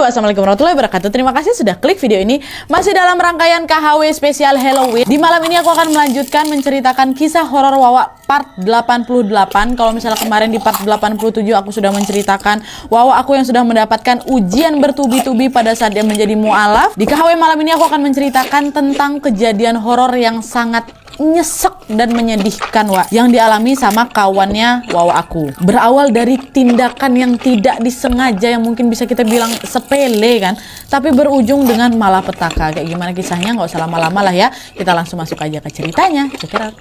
Wassalamualaikum warahmatullahi wabarakatuh. Terima kasih sudah klik video ini. Masih dalam rangkaian KHW spesial Halloween. Di malam ini aku akan melanjutkan menceritakan kisah horor Wawa part 88. Kalau misalnya kemarin di part 87 aku sudah menceritakan Wawa aku yang sudah mendapatkan ujian bertubi-tubi pada saat dia menjadi mualaf. Di KHW malam ini aku akan menceritakan tentang kejadian horor yang sangat nyesek dan menyedihkan yang dialami sama kawannya Wawa aku. Berawal dari tindakan yang tidak disengaja yang mungkin bisa kita bilang sepele kan, tapi berujung dengan malapetaka. Kayak gimana kisahnya, nggak usah lama-lama lah ya, kita langsung masuk aja ke ceritanya. Check it out.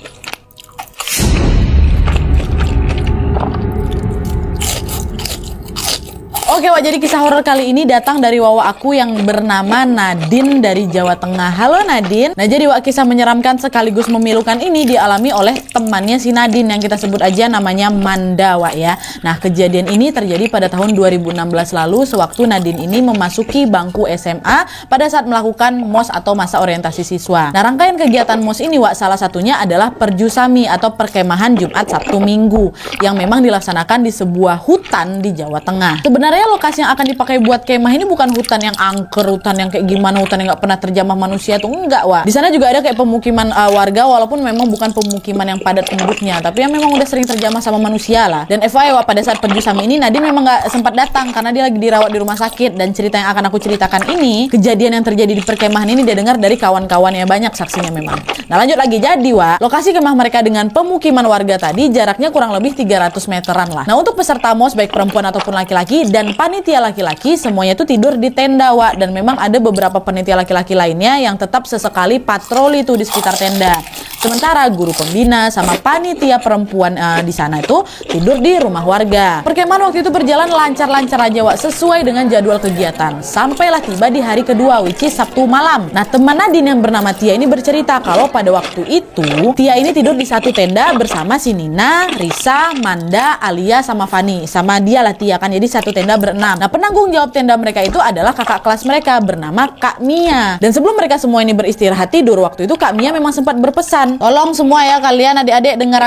Oke jadi kisah horor kali ini datang dari Wawa aku yang bernama Nadine dari Jawa Tengah. Halo Nadine. Nah jadi kisah menyeramkan sekaligus memilukan ini dialami oleh temannya si Nadine yang kita sebut aja namanya Manda ya. Nah kejadian ini terjadi pada tahun 2016 lalu sewaktu Nadine ini memasuki bangku SMA pada saat melakukan MOS atau masa orientasi siswa. Nah rangkaian kegiatan MOS ini salah satunya adalah perjusami atau perkemahan Jumat Sabtu Minggu yang memang dilaksanakan di sebuah hutan di Jawa Tengah. Sebenarnya lokasi yang akan dipakai buat kemah ini bukan hutan yang angker, hutan yang kayak gimana, hutan yang nggak pernah terjamah manusia tuh enggak Di sana juga ada kayak pemukiman warga walaupun memang bukan pemukiman yang padat penduduknya, tapi yang memang udah sering terjamah sama manusia lah. Dan FYI pada saat perjusami ini Nadine memang nggak sempat datang karena dia lagi dirawat di rumah sakit. Dan cerita yang akan aku ceritakan ini, kejadian yang terjadi di perkemahan ini dia dengar dari kawan-kawannya, banyak saksinya memang. Nah lanjut lagi, jadi lokasi kemah mereka dengan pemukiman warga tadi jaraknya kurang lebih 300 meteran lah. Nah untuk peserta MOS baik perempuan ataupun laki-laki dan panitia laki-laki semuanya tuh tidur di tenda dan memang ada beberapa panitia laki-laki lainnya yang tetap sesekali patroli tuh di sekitar tenda. Sementara guru pembina sama panitia perempuan di sana itu tidur di rumah warga. Perkemahan waktu itu berjalan lancar-lancar aja sesuai dengan jadwal kegiatan. Sampailah tiba di hari kedua which is Sabtu malam. Nah teman Nadine yang bernama Tia ini bercerita kalau pada waktu itu Tia ini tidur di satu tenda bersama si Nina, Risa, Manda, Alia sama Fani. Sama dia lah Tia kan, jadi satu tenda berenam. Nah penanggung jawab tenda mereka itu adalah kakak kelas mereka bernama Kak Mia. Dan sebelum mereka semua ini beristirahat tidur waktu itu Kak Mia memang sempat berpesan, tolong semua ya kalian adik-adik dengar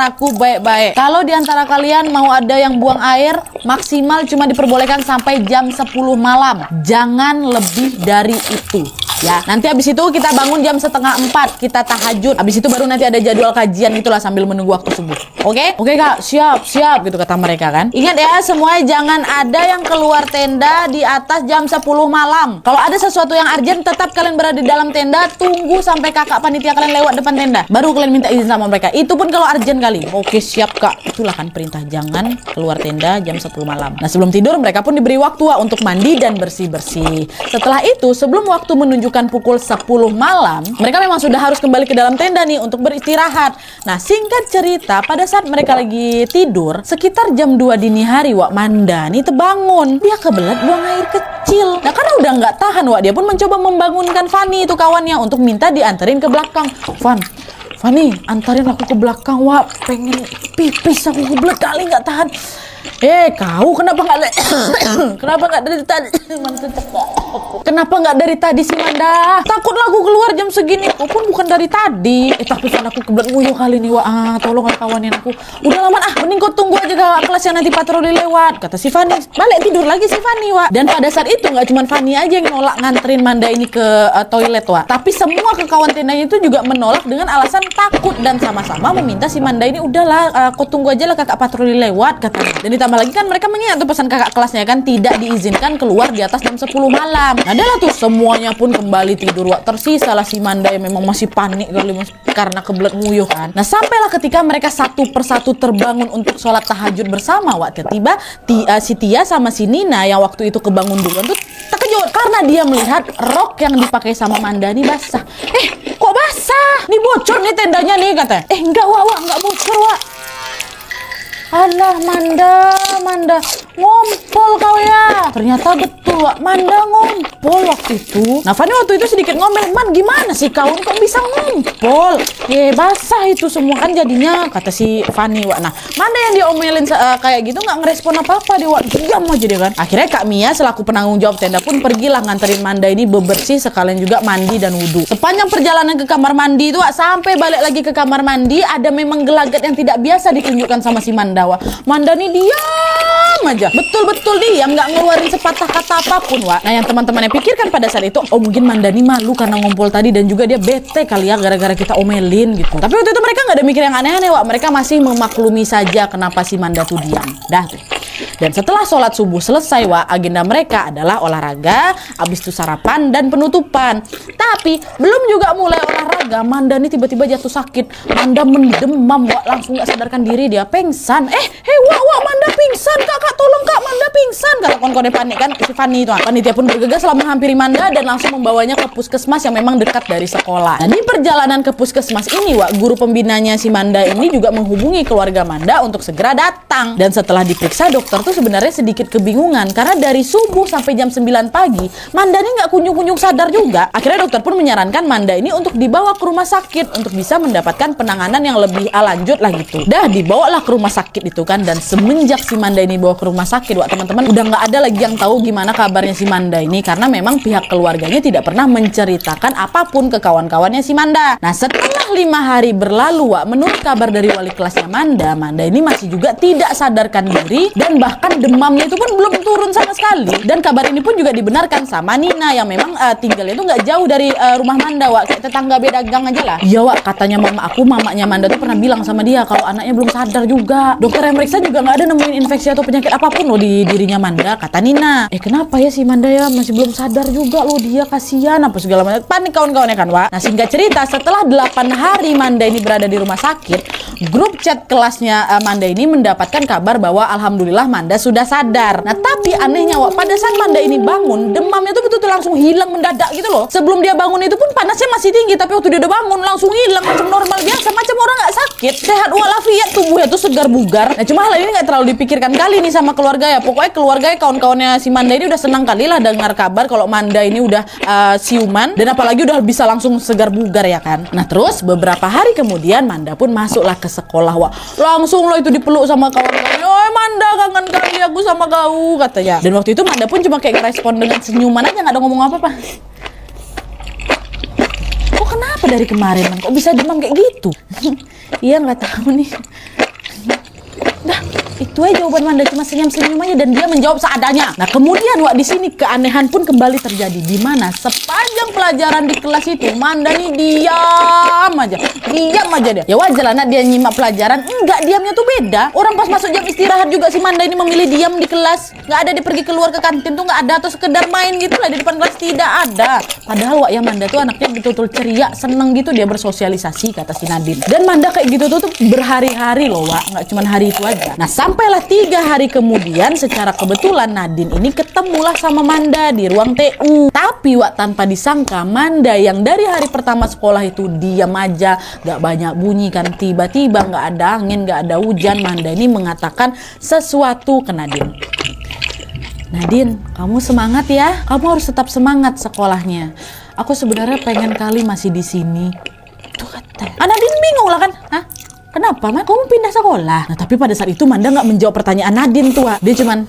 aku baik-baik. Kalau diantara kalian mau ada yang buang air maksimal cuma diperbolehkan sampai jam 10 malam, jangan lebih dari itu ya. Nanti habis itu kita bangun jam 3:30 kita tahajud. Habis itu baru nanti ada jadwal kajian itulah sambil menunggu waktu subuh. Oke Kak, siap gitu kata mereka kan. Ingat ya semuanya, jangan ada yang keluar tenda di atas jam 10 malam. Kalau ada sesuatu yang urgent tetap kalian berada di dalam tenda, tunggu sampai kakak panitia kalian lewat depan tenda, baru kalian minta izin sama mereka. Itu pun kalau urgent kali. Oke siap Kak. Itulah kan perintah, jangan keluar tenda jam 10 malam. Nah sebelum tidur mereka pun diberi waktu untuk mandi dan bersih-bersih. Setelah itu sebelum waktu menunjukkan pukul 10 malam, mereka memang sudah harus kembali ke dalam tenda nih untuk beristirahat. Nah singkat cerita pada saat mereka lagi tidur sekitar jam 2 dini hari Manda nih terbangun. Dia kebelet buang air kecil. Nah karena udah nggak tahan dia pun mencoba membangunkan Fani itu kawannya untuk minta dianterin ke belakang. Fani antarin aku ke belakang pengen pipis aku, kebelet kali nggak tahan. Kau kenapa nggak dari tadi? Kenapa nggak dari tadi sih Manda? Takutlah aku keluar jam segini. Kau pun bukan dari tadi. Tapi kan aku kebelet nguyuh kali nih tolonglah kawanin aku. Udah lama mending kau tunggu aja kakak kelas yang nanti patroli lewat, kata si Fani. Balik tidur lagi si Fani Dan pada saat itu nggak cuma Fani aja yang nolak nganterin Manda ini ke toilet tapi semua kawan tendanya itu juga menolak dengan alasan takut dan sama-sama meminta si Manda ini udahlah kau tunggu aja lah kakak patroli lewat katanya. Dan ditambah lagi kan mereka mengingat tuh pesan kakak kelasnya kan tidak diizinkan keluar di atas jam 10 malam. Nah adalah tuh semuanya pun kembali tidur Tersisalah si Manda yang memang masih panik kali karena kebelet nguyuh kan. Nah sampailah ketika mereka satu persatu terbangun untuk sholat tahajud bersama tiba-tiba si Tia sama si Nina yang waktu itu kebangun duluan tuh terkejut karena dia melihat rok yang dipakai sama Manda nih basah. Kok basah? Nih bocor nih tendanya nih katanya. Enggak enggak bocor Alah Manda ngompol kau ya. Ternyata betul Manda ngompol waktu itu. Nah Fani waktu itu sedikit ngomel, Man gimana sih kau kok bisa ngompol? Basah itu semua kan jadinya, kata si Fani Nah Manda yang diomelin kayak gitu nggak ngerespon apa-apa dia diam aja dia kan. Akhirnya Kak Mia selaku penanggung jawab tenda pun pergilah nganterin Manda ini bebersih sekalian juga mandi dan wudhu. Sepanjang perjalanan ke kamar mandi itu sampai balik lagi ke kamar mandi ada memang gelagat yang tidak biasa ditunjukkan sama si Manda Manda nih diam aja, betul-betul diam, nggak ngeluarin sepatah kata apapun, Wak. Nah, yang teman-temannya pikirkan pada saat itu, oh mungkin Manda nih malu karena ngumpul tadi dan juga dia bete kali ya gara-gara kita omelin gitu. Tapi waktu itu mereka nggak ada mikir yang aneh-aneh, Wak. Mereka masih memaklumi saja kenapa si Manda tuh diam. Dah tuh. Dan setelah sholat subuh selesai, Wak, agenda mereka adalah olahraga, habis itu sarapan dan penutupan. Tapi belum juga mulai olahraga, Manda nih tiba-tiba jatuh sakit. Manda mendemam, Wak, langsung nggak sadarkan diri, dia pingsan. Wak, Manda pingsan, Kak, tolong Kak, Manda pingsan. Kata kawan-kawannya panik kan, si Fanny itu. Panitia pun bergegas setelah menghampiri Manda dan langsung membawanya ke puskesmas yang memang dekat dari sekolah. Nah, di perjalanan ke puskesmas ini, Wak, guru pembinanya si Manda ini juga menghubungi keluarga Manda untuk segera datang. Dan setelah diperiksa, dokter tuh sebenarnya sedikit kebingungan karena dari subuh sampai jam 9 pagi Manda ini nggak kunjung-kunjung sadar juga. Akhirnya dokter pun menyarankan Manda ini untuk dibawa ke rumah sakit untuk bisa mendapatkan penanganan yang lebih lanjut lah gitu. Dah dibawalah ke rumah sakit itu kan, dan semenjak si Manda ini bawa ke rumah sakit, Wak, teman-teman, udah nggak ada lagi yang tahu gimana kabarnya si Manda ini karena memang pihak keluarganya tidak pernah menceritakan apapun ke kawan-kawannya si Manda. Nah, setelah 5 hari berlalu, Wak, menurut kabar dari wali kelasnya Manda ini masih juga tidak sadarkan diri dan bahkan demamnya itu pun belum turun sama sekali. Dan kabar ini pun juga dibenarkan sama Nina yang memang tinggalnya itu nggak jauh dari rumah Manda, Wak, kayak tetangga beda gang aja lah. Iya, Wak, katanya mamanya Manda tuh pernah bilang sama dia kalau anaknya belum sadar juga. Dokter yang meriksa juga nggak ada nemuin infeksi atau penyakit apapun loh di dirinya Manda, kata Nina. Kenapa ya si Manda ya masih belum sadar juga loh, dia kasihan apa segala macam. Panik kawan-kawannya kan, Wak. Nah, singkat cerita, setelah 8 hari Manda ini berada di rumah sakit, grup chat kelasnya Manda ini mendapatkan kabar bahwa alhamdulillah Manda sudah sadar. Nah, tapi anehnya, Wak, pada saat Manda ini bangun, demamnya tuh betul-betul langsung hilang mendadak gitu loh. Sebelum dia bangun itu pun panasnya masih tinggi, tapi waktu dia udah bangun langsung hilang macam normal biasa, macam orang nggak sakit, sehat walafiat, tubuhnya tuh segar bugar. Nah, cuma hal ini nggak terlalu dipikirkan kali nih sama keluarga ya. Pokoknya keluarganya, kawan-kawannya si Manda ini udah senang kali lah dengar kabar kalau Manda ini udah siuman dan apalagi udah bisa langsung segar bugar ya kan. Nah, terus beberapa hari kemudian Manda pun masuklah ke sekolah, Wak. Langsung lo itu dipeluk sama kawan-kawannya. "Oh, Manda, kangen kali aku sama kau," katanya. Dan waktu itu Manda pun cuma kayak ngerespon dengan senyuman aja, nggak ada ngomong apa-apa. Kok kenapa dari kemarin, Man? Kok bisa demam kayak gitu? Iya, nggak tahu nih. Dah, itu aja jawaban Manda, cuma senyum-senyum aja dan dia menjawab seadanya. Nah, kemudian, Wak, di sini keanehan pun kembali terjadi, di mana sepanjang pelajaran di kelas itu Manda nih diam aja dia. Ya wajar lah, nak, dia nyimak pelajaran. Enggak, diamnya tuh beda. Orang pas masuk jam istirahat juga si Manda ini memilih diam di kelas. Nggak ada dia pergi keluar ke kantin tuh, nggak ada, atau sekedar main gitu lah di depan kelas, tidak ada. Padahal, Wak, ya Manda tuh anaknya betul-betul ceria, seneng gitu dia bersosialisasi, kata si Nadine. Dan Manda kayak gitu tuh berhari-hari loh, Wak, nggak cuma hari itu aja. Nah, sampailah 3 hari kemudian secara kebetulan Nadine ini ketemulah sama Manda di ruang TU. Tapi, Wak, tanpa disangka Manda yang dari hari pertama sekolah itu diam aja, gak banyak bunyi kan, tiba-tiba gak ada angin, gak ada hujan, Manda ini mengatakan sesuatu ke Nadine. "Nadine, kamu semangat ya, kamu harus tetap semangat sekolahnya. Aku sebenarnya pengen kali masih di sini." Tuh kata. Nadine bingung lah kan, hah? Kenapa, Man? Kamu pindah sekolah? Nah, tapi pada saat itu Manda nggak menjawab pertanyaan Nadine tuh, Wak. Dia cuman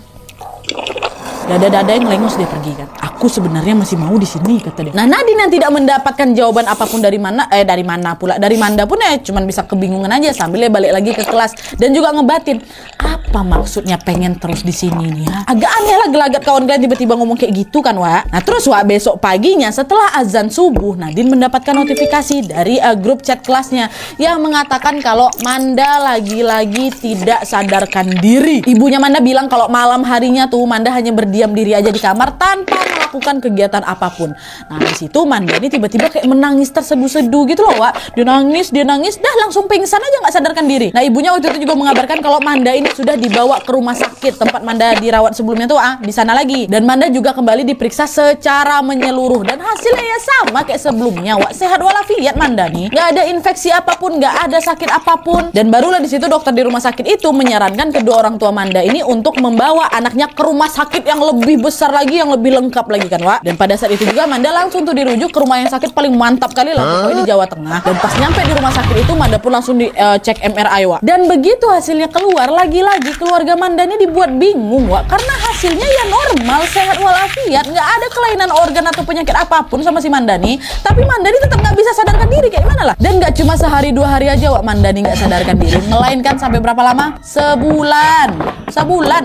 dada-dada yang lengos, dia pergi kan. "Aku sebenarnya masih mau di sini," kata dia. Nah, Nadine yang tidak mendapatkan jawaban apapun dari Manda pun ya cuman bisa kebingungan aja sambil dia balik lagi ke kelas dan juga ngebatin, apa maksudnya pengen terus di sini nih ya? Agak aneh lah gelagat kawan kalian tiba-tiba ngomong kayak gitu kan, Wak. Nah, terus, Wak, besok paginya setelah azan subuh, Nadine mendapatkan notifikasi dari grup chat kelasnya yang mengatakan kalau Manda lagi-lagi tidak sadarkan diri. Ibunya Manda bilang kalau malam harinya tuh Manda hanya berdiam diri aja di kamar tanpa melakukan kegiatan apapun. Nah, di situ Manda ini tiba-tiba kayak menangis terseduh-seduh gitu loh, Wak. Dia nangis, dah langsung pingsan aja, nggak sadarkan diri. Nah, ibunya waktu itu juga mengabarkan kalau Manda ini sudah dibawa ke rumah sakit tempat Manda dirawat sebelumnya tuh, di sana lagi. Dan Manda juga kembali diperiksa secara menyeluruh dan hasilnya ya sama kayak sebelumnya, Wak. Sehat walafiat Manda nih, nggak ada infeksi apapun, nggak ada sakit apapun. Dan barulah di situ dokter di rumah sakit itu menyarankan kedua orang tua Manda ini untuk membawa anaknya ke rumah sakit yang lebih besar lagi, yang lebih lengkap lagi kan, Wak. Dan pada saat itu juga Manda langsung tuh dirujuk ke rumah yang sakit paling mantap kali lah pokoknya di Jawa Tengah. Dan pas nyampe di rumah sakit itu Manda pun langsung dicek MRI, Wak. Dan begitu hasilnya keluar, lagi-lagi keluarga Manda ini dibuat bingung, Wak. Karena hasilnya ya normal, sehat walafiat, nggak ada kelainan organ atau penyakit apapun sama si Mandani. Tapi Mandani tetap nggak bisa sadarkan diri, kayak gimana lah. Dan nggak cuma sehari 2 hari aja, Wak, Mandani nggak sadarkan diri, melainkan sampai berapa lama? Sebulan.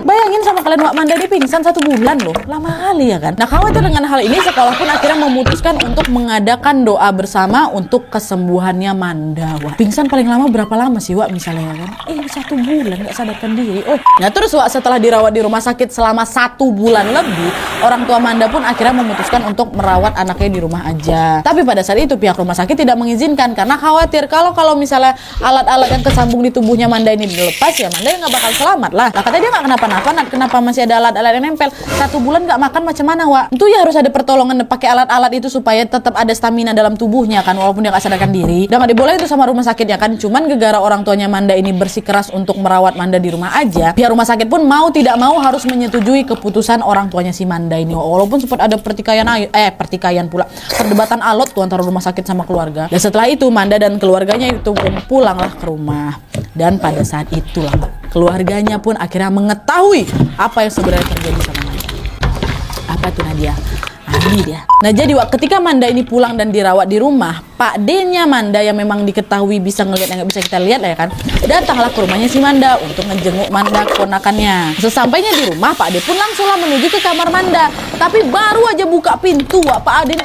Bayangin sama kalian, Wak, Mandani pingsan 1 bulan loh, lama kali ya kan. Nah, khawatir dengan hal ini, sekolah pun akhirnya memutuskan untuk mengadakan doa bersama untuk kesembuhannya Manda, Wak. Pingsan paling lama berapa lama sih, Wak, misalnya ya kan? 1 bulan nggak sadarkan diri. Nah terus, Wak, setelah dirawat di rumah sakit selama 1 bulan lebih, orang tua Manda pun akhirnya memutuskan untuk merawat anaknya di rumah aja. Tapi pada saat itu pihak rumah sakit tidak mengizinkan karena khawatir kalau misalnya alat-alat yang kesambung di tubuhnya Manda ini dilepas, ya Manda nggak bakal selamat lah. Nah, katanya dia nggak kenapa-napa, kenapa masih ada alat-alat yang nempel. 1 bulan nggak makan macam mana, Wak? Itu ya harus ada pertolongan pakai alat-alat itu supaya tetap ada stamina dalam tubuhnya kan, walaupun dia nggak sadarkan diri. Dan nggak diboleh itu sama rumah sakitnya kan. Cuman gara-gara orang tuanya Manda ini bersikeras untuk merawat Manda di rumah aja, pihak rumah sakit pun mau tidak mau harus menyetujui keputusan orang tuanya si Manda ini. Walaupun sempat ada pertikaian pula, perdebatan alot tuh antara rumah sakit sama keluarga. Dan setelah itu Manda dan keluarganya itu pun pulanglah ke rumah. Dan pada saat itulah keluarganya pun akhirnya mengetahui apa yang sebenarnya terjadi sama Manda. Apa tuh, Nadia? Ini dia. Nah jadi, Wak, ketika Manda ini pulang dan dirawat di rumah, Pak D-nya Manda yang memang diketahui bisa ngelihat yang nggak bisa kita lihat ya kan, datanglah ke rumahnya si Manda untuk ngejenguk Manda, keponakannya. Sesampainya di rumah, Pak D pun langsunglah menuju ke kamar Manda. Tapi baru aja buka pintu, Wak, Pak D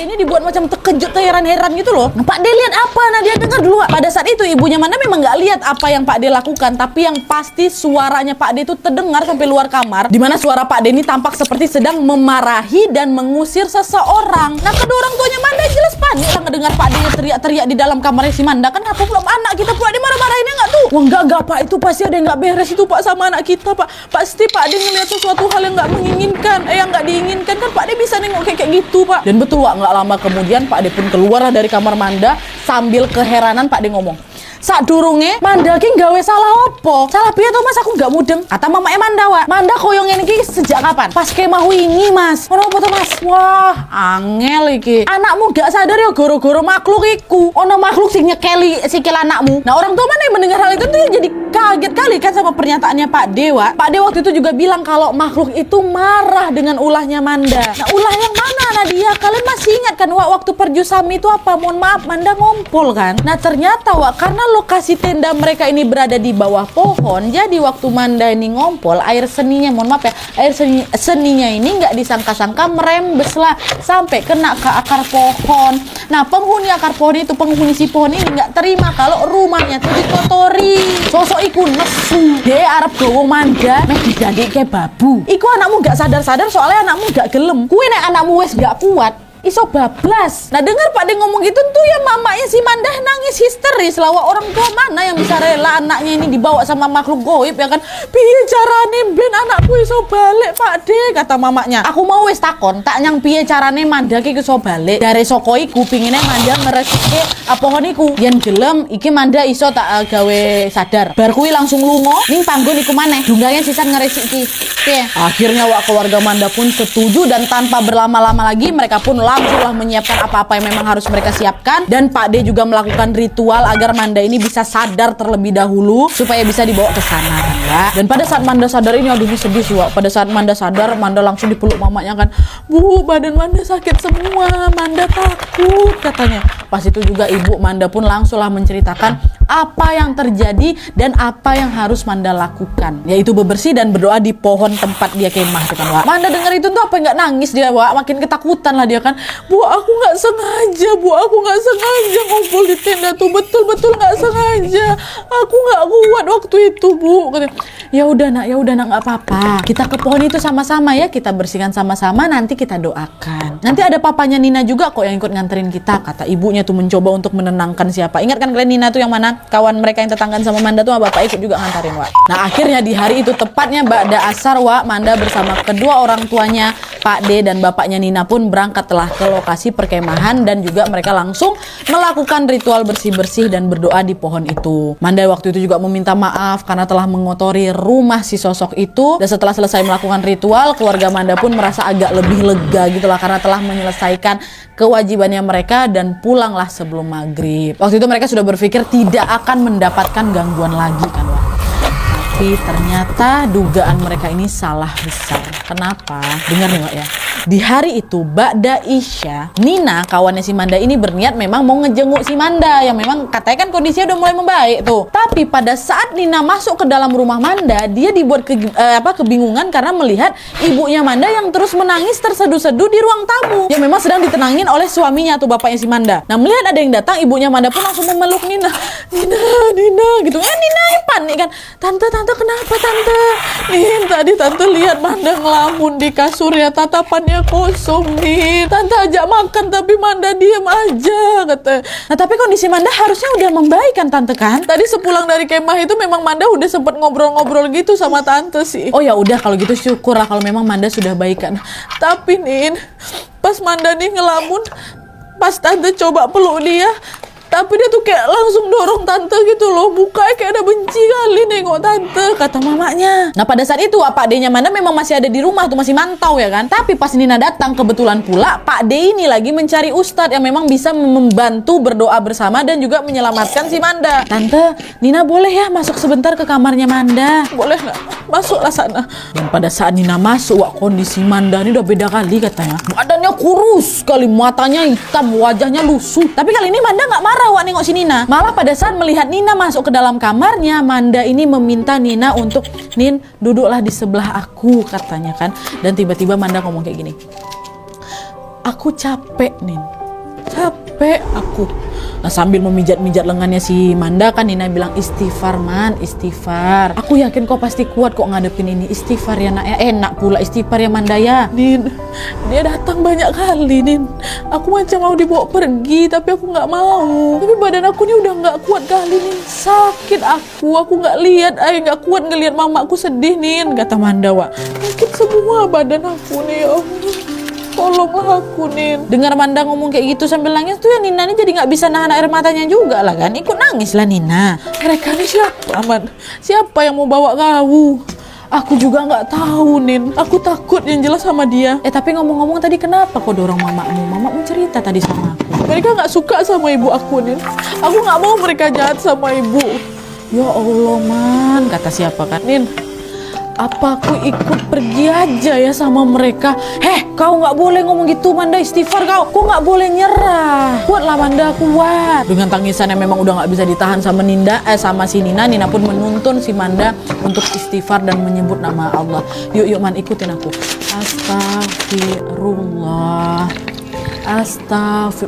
ini dibuat macam terkejut, heran-heran gitu loh. Nah, Pak D lihat apa? Nah, dia dengar dulu, Wak. Pada saat itu ibunya Manda memang nggak lihat apa yang Pak D lakukan, tapi yang pasti suaranya Pak D itu terdengar sampai luar kamar, dimana suara Pak D ini tampak seperti sedang memarahi dan mengusir seseorang. Nah, kedua orang tuanya Manda jelas panik lah ngedengar Pak D teriak-teriak di dalam kamarnya si Manda. Kan apa pula anak kita pula dimarah-marahinnya nggak tuh? Wah, enggak Pak, itu pasti ada yang nggak beres itu, Pak, sama anak kita, Pak. Pasti Pak D ngeliat sesuatu hal yang nggak menginginkan, yang nggak diinginkan kan. Pak D bisa nengok kayak gitu, Pak. Dan betul, Wak, nggak lama kemudian Pak D pun keluar dari kamar Manda sambil keheranan. Pak D ngomong, sadurunge Manda ki gawe salah opo? Salah piye to, Mas? Aku nggak mudeng. Kata mamake Manda, Wak. Manda koyong ini ki sejak kapan? Pas kemah wingi, Mas. Ono apa to, Mas? Wah, angel iki. Anakmu gak sadar ya goro-goro makhluk iku. Ono makhluk sing nyekeli sikil anakmu. Nah, orang tua Manda yang mendengar hal itu tuh jadi kaget kali kan sama pernyataannya Pak D, Wak. Pak D waktu itu juga bilang kalau makhluk itu marah dengan ulahnya Manda. Nah, ulah yang mana, Nadia? Kalian masih ingat kan, Wak, waktu perjusami itu apa? Mohon maaf, Manda ngompol kan? Nah, ternyata, Wak, karena lokasi tenda mereka ini berada di bawah pohon, jadi waktu Manda ini ngompol, air seninya, mohon maaf ya, air seninya ini nggak disangka-sangka merembes lah sampai kena ke akar pohon. Nah, penghuni akar pohon itu, penghuni si pohon ini nggak terima kalau rumahnya tuh dikotori. Sosok iku nesu, dia arep gowo Manda meh diganti kayak babu. Iku anakmu nggak sadar-sadar soalnya anakmu nggak gelem. Kue nek anakmu wes nggak kuat, iso bablas. Nah, dengar Pak D ngomong gitu tuh ya mamanya si Manda nangis histeris. Lawa orang tua mana yang bisa rela anaknya ini dibawa sama makhluk goib ya kan? Piye carane ben anakku iso balik, Pak D, kata mamanya. Aku mau wis takon, tak nyang piye carane Manda ki iso balik. Dari soko iku pingine Manda ngeresike pohon iku. Yen gelem iki Manda iso tak gawe sadar. Bar kuwi langsung lunga ning panggon iku maneh. Dungange sisan ngeresiki. Piye? Akhirnya, Wak, keluarga Manda pun setuju dan tanpa berlama-lama lagi mereka pun langsunglah menyiapkan apa-apa yang memang harus mereka siapkan. Dan Pak D juga melakukan ritual agar Manda ini bisa sadar terlebih dahulu supaya bisa dibawa ke sana kan, Wak. Dan pada saat Manda sadar ini, aduh ini sedih sih, Wak. Pada saat Manda sadar, Manda langsung dipeluk mamanya kan. Bu, badan Manda sakit semua, Manda takut katanya. Pas itu juga ibu Manda pun langsunglah menceritakan apa yang terjadi dan apa yang harus Manda lakukan, yaitu bebersih dan berdoa di pohon tempat dia kemah itu kan, Wak. Manda denger itu tuh apa nggak nangis dia, Wak, makin ketakutan lah dia kan. Bu, aku nggak sengaja, Bu, aku nggak sengaja ngumpul di tenda tuh, betul-betul nggak sengaja. Aku nggak kuat waktu itu, Bu. Ya udah nak, nggak apa-apa. Kita ke pohon itu sama-sama ya, kita bersihkan sama-sama, nanti kita doakan. Nanti ada papanya Nina juga kok yang ikut nganterin kita, kata ibunya tuh mencoba untuk menenangkan siapa. Ingat kan kalian Nina tuh yang mana? Kawan mereka yang tetanggaan sama Manda tuh, bapak ikut juga ngantarin, Wak. Nah, akhirnya di hari itu tepatnya ba'da asar, Wak, Manda bersama kedua orang tuanya, Pak D dan bapaknya Nina pun berangkatlah ke lokasi perkemahan dan juga mereka langsung melakukan ritual bersih-bersih dan berdoa di pohon itu. Manda waktu itu juga meminta maaf karena telah mengotori rumah si sosok itu. Dan setelah selesai melakukan ritual, keluarga Manda pun merasa agak lebih lega gitulah karena telah menyelesaikan kewajibannya mereka dan pulanglah sebelum maghrib. Waktu itu mereka sudah berpikir tidak akan mendapatkan gangguan lagi kan, Wak. Tapi ternyata dugaan mereka ini salah besar. Kenapa? Dengar nih Wak ya. Di hari itu Ba'da Isya, Nina kawannya si Manda ini berniat memang mau ngejenguk si Manda yang memang katanya kan kondisinya udah mulai membaik tuh. Tapi pada saat Nina masuk ke dalam rumah Manda, dia dibuat kebingungan karena melihat ibunya Manda yang terus menangis terseduh-seduh di ruang tamu yang memang sedang ditenangin oleh suaminya tuh, bapaknya si Manda. Nah, melihat ada yang datang, ibunya Manda pun langsung memeluk Nina. Nina gitu. Nina panik kan. Tante kenapa tante? Nin, tadi tante lihat Manda ngelamun di kasurnya, tatapannya kosong nih. Tante ajak makan tapi Manda diem aja kata. Nah tapi kondisi Manda harusnya udah membaik kan tante kan? Tadi sepulang dari kemah itu memang Manda udah sempet ngobrol-ngobrol gitu sama tante sih. Oh ya udah kalau gitu syukur lah kalau memang Manda sudah baik kan. Tapi Nin, pas Manda nih ngelamun, pas tante coba peluk dia, tapi dia tuh kayak langsung dorong tante gitu loh. Mukanya kayak ada benci kali nengok tante, kata mamanya. Nah pada saat itu Pak D-nya Manda memang masih ada di rumah tuh, masih mantau ya kan. Tapi pas Nina datang, kebetulan pula Pak D ini lagi mencari ustadz yang memang bisa membantu berdoa bersama dan juga menyelamatkan si Manda. Tante, Nina boleh ya masuk sebentar ke kamarnya Manda? Boleh nggak? Masuklah sana. Dan pada saat Nina masuk, wah kondisi Manda ini udah beda kali katanya. Badannya kurus sekali, matanya hitam, wajahnya lusuh. Tapi kali ini Manda nggak marah wak nengok si Nina. Malah pada saat melihat Nina masuk ke dalam kamarnya, Manda ini meminta Nina untuk, Nin, duduklah di sebelah aku katanya kan. Dan tiba-tiba Manda ngomong kayak gini, aku capek Nin, capek aku. Nah sambil memijat-mijat lengannya si Manda kan, Nina bilang, istighfar Man, istighfar. Aku yakin kau pasti kuat kok ngadepin ini. Istighfar ya nak ya. Enak pula istighfar ya Manda ya. Nin, dia datang banyak kali Nin. Aku macam mau dibawa pergi tapi aku nggak mau. Tapi badan aku nih udah nggak kuat kali Nin. Sakit aku nggak lihat, nggak kuat ngelihat mamaku sedih Nin, kata Manda wak. Sakit semua badan aku nih ya Allah. Tolonglah aku Nin. Dengar Manda ngomong kayak gitu sambil nangis tuh ya, Nina ini jadi nggak bisa nahan air matanya juga lah kan. Ikut nangis lah Nina. Mereka ini siapa Man? Siapa yang mau bawa kau? Aku juga nggak tahu Nin. Aku takut yang jelas sama dia. Tapi ngomong-ngomong tadi kenapa kau dorong mamamu? Mamamu cerita tadi sama aku. Mereka nggak suka sama ibu aku Nin. Aku nggak mau mereka jahat sama ibu. Ya Allah Man, kata siapa kan Nin? Apa aku ikut pergi aja ya sama mereka? Kau nggak boleh ngomong gitu Manda, istighfar kau. Kau nggak boleh nyerah. Kuatlah Manda, kuat. Dengan tangisan yang memang udah nggak bisa ditahan sama sama si Nina, Nina pun menuntun si Manda untuk istighfar dan menyebut nama Allah. Yuk Man, ikutin aku. Astagfirullah.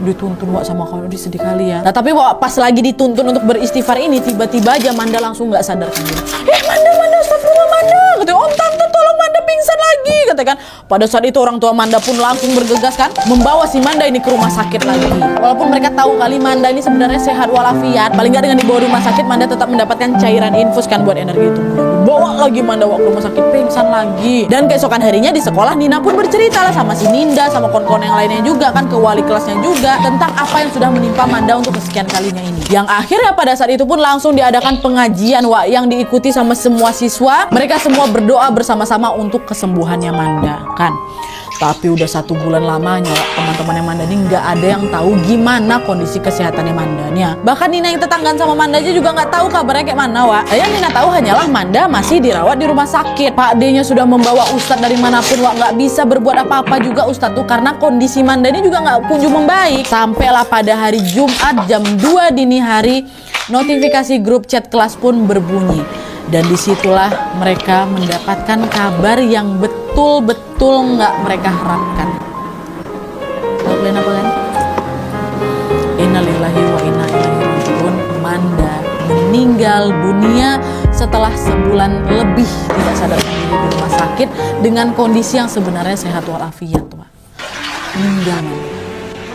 Dituntun wak sama kau, sedih kali ya. Nah tapi wak pas lagi dituntun untuk beristighfar ini, tiba-tiba aja Manda langsung nggak sadarkan diri. Manda, astagfirullah Manda. Katanya, Om tante tolong Manda pingsan lagi, katakan. Pada saat itu orang tua Manda pun langsung bergegas kan, membawa si Manda ini ke rumah sakit lagi. Walaupun mereka tahu kali Manda ini sebenarnya sehat walafiat, paling nggak dengan dibawa rumah sakit Manda tetap mendapatkan cairan infus kan buat energi itu. Bawa lagi Manda ke rumah sakit, pingsan lagi. Dan keesokan harinya di sekolah Nina pun bercerita lah sama si Ninda, sama kawan-kawan yang lainnya juga kan, ke wali kelasnya juga tentang apa yang sudah menimpa Manda untuk kesekian kalinya ini. Yang akhirnya pada saat itu pun langsung diadakan pengajian wak yang diikuti sama semua siswa. Mereka semua berdoa bersama-sama untuk kesembuhannya Manda kan. Tapi udah 1 bulan lamanya teman-temannya Manda ini nggak ada yang tahu gimana kondisi kesehatannya Mandanya. Bahkan Nina yang tetanggaan sama Manda aja juga nggak tahu kabarnya kayak mana wak. Yang Nina tahu hanyalah Manda masih dirawat di rumah sakit. Pak D-nya sudah membawa ustadz dari manapun wak, nggak bisa berbuat apa-apa juga ustadz tuh karena kondisi Manda ini juga nggak kunjung membaik. Sampailah pada hari Jumat jam 2 dini hari notifikasi grup chat kelas pun berbunyi. Dan disitulah mereka mendapatkan kabar yang betul-betul nggak mereka harapkan. Tahu kalian apa kan? Innalillahi wa inna ilaihi raji'un. Manda meninggal dunia setelah sebulan lebih tidak sadarkan diri di rumah sakit dengan kondisi yang sebenarnya sehat walafiat. Meninggal Manda.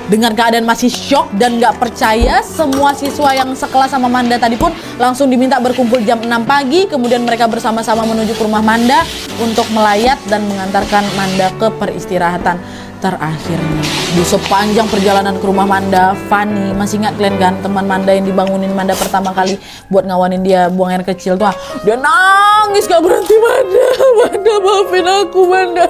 Dengan keadaan masih shock dan nggak percaya, semua siswa yang sekelas sama Manda tadi pun langsung diminta berkumpul jam 6 pagi. Kemudian mereka bersama-sama menuju ke rumah Manda untuk melayat dan mengantarkan Manda ke peristirahatan terakhirnya. Di sepanjang perjalanan ke rumah Manda, Fanny, masih ingat kalian kan teman Manda yang dibangunin Manda pertama kali buat ngawanin dia buang air kecil tuh, dia nangis gak berhenti. Manda maafin aku Manda,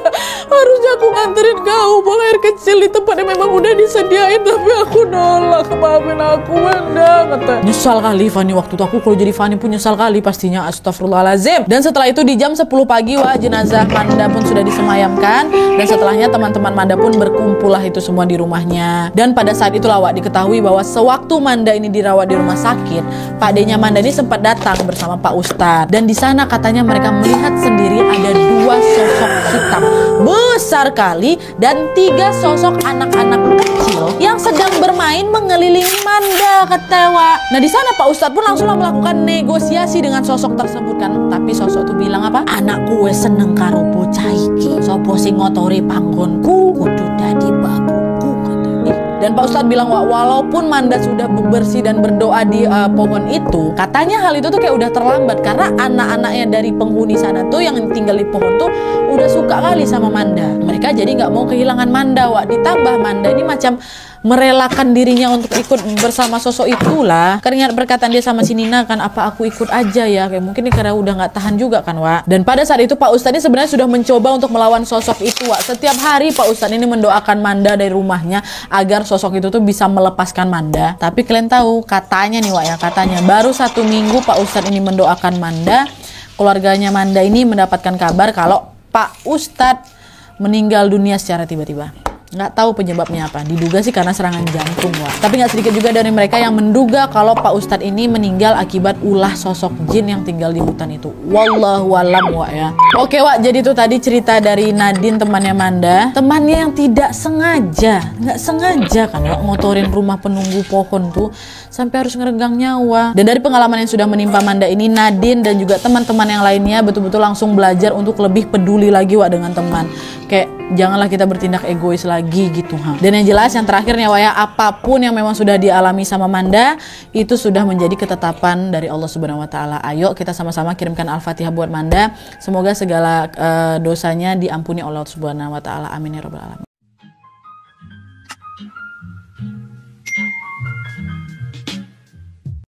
harusnya aku nganterin kau buang air kecil berhasil di tempat yang memang udah disediain, tapi aku nolak. Maafin aku Manda, kata. Nyesal kali Fani waktu itu, aku kalau jadi Fani pun nyesal kali pastinya, astagfirullahalazim. Dan setelah itu di jam 10 pagi jenazah Manda pun sudah disemayamkan, dan setelahnya teman-teman Manda pun berkumpullah itu semua di rumahnya. Dan pada saat itulah diketahui bahwa sewaktu Manda ini dirawat di rumah sakit, Pak D-nya Manda ini sempat datang bersama Pak Ustadz, dan di sana katanya mereka melihat sendiri ada 2 sosok hitam besar kali dan 3 sosok anak-anak kecil yang sedang bermain mengelilingi Manda, ketewa. Nah di sana Pak Ustadz pun langsung melakukan negosiasi dengan sosok tersebut kan, tapi sosok itu bilang apa? Anakku wes seneng karo bocah iki, sopo sing ngotori panggonku kudu dadi babuku, katanya. Dan Pak Ustadz bilang walaupun Manda sudah bersih dan berdoa di pohon itu, katanya hal itu tuh kayak udah terlambat karena anak-anaknya dari penghuni sana tuh yang tinggal di pohon tuh udah suka kali sama Manda. Mereka jadi nggak mau kehilangan Manda, ditambah Manda ini macam merelakan dirinya untuk ikut bersama sosok itulah. Kan ingat perkataan dia sama si Nina kan, apa aku ikut aja ya, kayak mungkin ini karena udah nggak tahan juga kan Dan pada saat itu Pak Ustadz ini sebenarnya sudah mencoba untuk melawan sosok itu Setiap hari Pak Ustadz ini mendoakan Manda dari rumahnya agar sosok itu tuh bisa melepaskan Manda. Tapi kalian tahu katanya nih katanya baru 1 minggu Pak Ustadz ini mendoakan Manda, keluarganya Manda ini mendapatkan kabar kalau Pak Ustadz meninggal dunia secara tiba-tiba. Nggak tahu penyebabnya apa, diduga sih karena serangan jantung Tapi nggak sedikit juga dari mereka yang menduga kalau Pak Ustadz ini meninggal akibat ulah sosok jin yang tinggal di hutan itu. Wallahualam ya. Oke jadi itu tadi cerita dari Nadine temannya Manda, temannya yang tidak sengaja, nggak sengaja kan ngotorin rumah penunggu pohon tuh sampai harus ngeregang nyawa. Dan dari pengalaman yang sudah menimpa Manda ini, Nadine dan juga teman-teman yang lainnya betul-betul langsung belajar untuk lebih peduli lagi dengan teman. Kayak janganlah kita bertindak egois lagi gitu Dan yang jelas yang terakhirnya apapun yang memang sudah dialami sama Manda itu sudah menjadi ketetapan dari Allah Subhanahu wa taala. Ayo kita sama-sama kirimkan Al-Fatihah buat Manda. Semoga segala dosanya diampuni oleh Allah Subhanahu wa taala. Amin ya rabbal alamin.